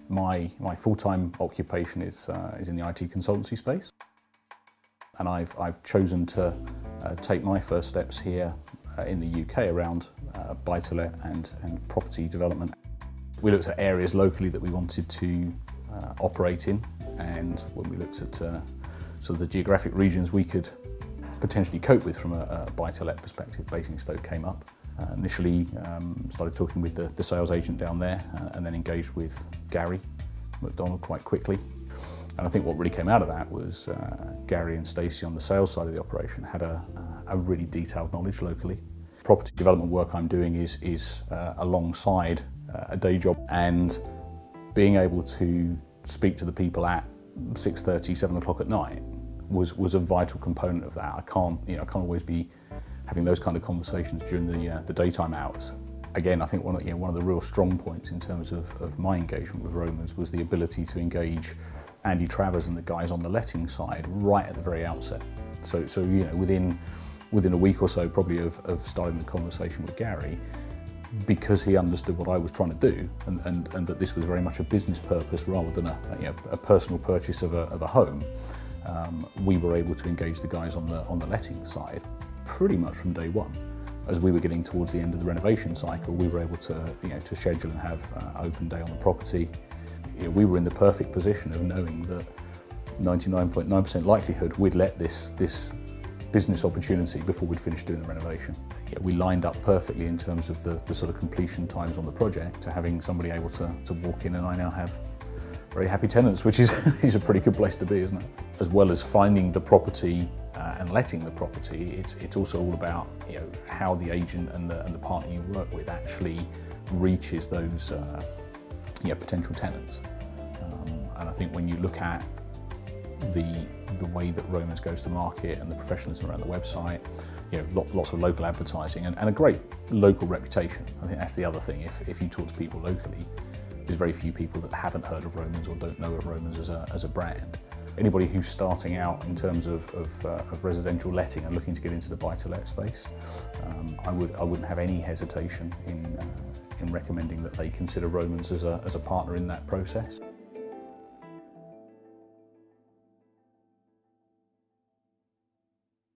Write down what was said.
My full-time occupation is in the IT consultancy space, and I've chosen to take my first steps here in the UK around buy-to-let and property development. We looked at areas locally that we wanted to operate in, and when we looked at sort of the geographic regions we could potentially cope with from a buy-to-let perspective, Basingstoke came up. Initially started talking with the sales agent down there and then engaged with Gary McDonald quite quickly. And I think what really came out of that was Gary and Stacey on the sales side of the operation had a really detailed knowledge locally. Property development work I'm doing is alongside a day job, and being able to speak to the people at 6:30, 7 o'clock at night was a vital component of that. I can't always be having those kind of conversations during the daytime hours. Again, I think one of the real strong points in terms of my engagement with Romans was the ability to engage Andy Travers and the guys on the letting side right at the very outset. So within a week or so probably of starting the conversation with Gary, because he understood what I was trying to do and that this was very much a business purpose rather than a personal purchase of a home, we were able to engage the guys on the letting side pretty much from day one. As we were getting towards the end of the renovation cycle, we were able to schedule and have open day on the property. We were in the perfect position of knowing that 99.9% likelihood we'd let this business opportunity before we'd finished doing the renovation. We lined up perfectly in terms of the sort of completion times on the project to having somebody able to walk in, and I now have very happy tenants, which is a pretty good place to be, isn't it? As well as finding the property and letting the property, it's also all about how the agent and the partner you work with actually reaches those potential tenants. And I think when you look at the way that Romans goes to market and the professionalism around the website, lots of local advertising and a great local reputation. I think that's the other thing. If you talk to people locally, there's very few people that haven't heard of Romans or don't know of Romans as a brand. Anybody who's starting out in terms of residential letting and looking to get into the buy-to-let space, I wouldn't have any hesitation in recommending that they consider Romans as a partner in that process.